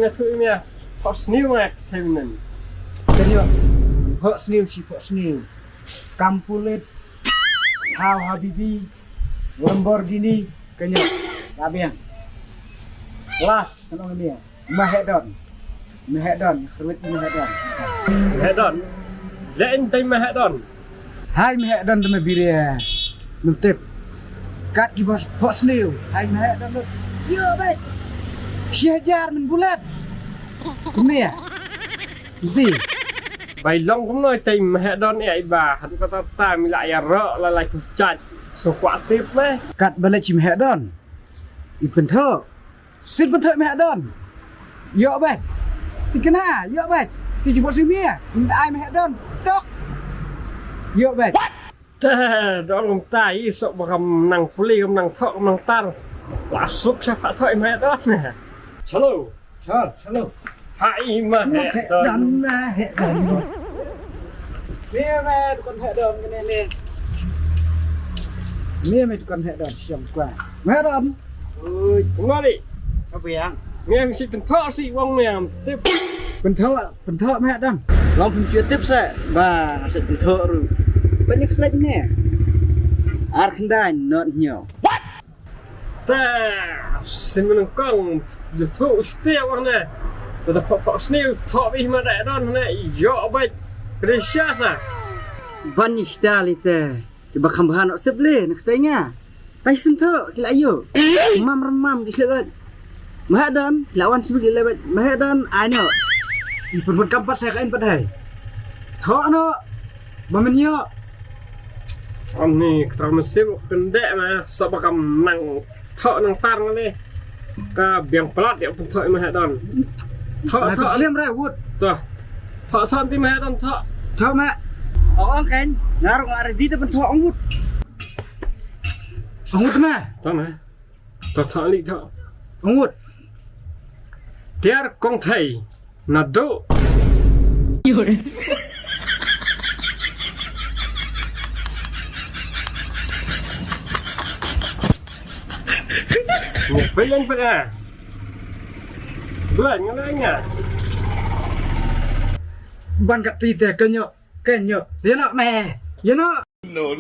Nghe thử nha, họ sniu mà thêm mình. Kenyo, hot snail si hot snail, Campulet, How Habibi, Lamborghini, Kenyo, Labian. Last, ano nga niya? Mahedon, Khruit Mahedon. Mahedon, lain tay Mahedon. Hai Mahedon na mabiri, nutip. Kat gibas hot snail, hai Mahedon nut. Yo, baik. Syajar min bulat. Ini ya? Gì? Bài long cũng nói tay Mahedon ấy bà, hắn có ta mình lại rợ là lại chặt, số quả tiếp đấy. Kat balik ci Mahedon. Ipen thơ. Sit pen thơ Mahedon. Yo, baik. Ti kena, yo, baik. Ti jemput sini ya. Ai Mahedon. Tok. Yo, baik. Thế đó là ta ý sợ bà cầm năng puli, cầm năng thọ, cầm năng tan. Là xúc cho phá thợ Mahedon nè. Hello. Hello. Hai Mahedon. Mahedon. Nia mẹ con Mahedon cái này nè. Nia mẹ con Mahedon siang qua. Mahedon. Ôi, cũng nói đi. Apa yang? Nghe mình sẽเป็นthọ sĩ vong nè, tiếp. Pen thơ Mahedon. Long pencuri tips ba aset bentuk ru. Banyak slide ni. Arkendan not nyo. Ta, xin mình con được thụ stiêu con nè. Rồi họ sniu thọ đi mà đại đòn này, dọ bạch. Cái xa sa. Banyak style ite. Iba kambahan ok sebelah nak tanya. Tai sentuh kila ayo. Remam di sini. Mahedon lawan sebagai lebat. Mahedon ano. Ipen pun kampas saya kain padai. Thọ nó. Bamenyo. Ông này tao mà xếp một cân đệ mà sợ bà cầm năng thợ năng tan cái này cả biếng plat để ông thợ Mahedon thợ Slim ra wood. thợ thì Mahedon thợ Thọ mẹ. Orang kan naruh ngarep di depan tok ngut. Wood mẹ. thợ này thợ lì thợ Wood. tiar con thầy là độ với lên phải à bữa như thế nhỉ Ban kat ti te kenyo. Dia nak mẹ. Ya nak. No.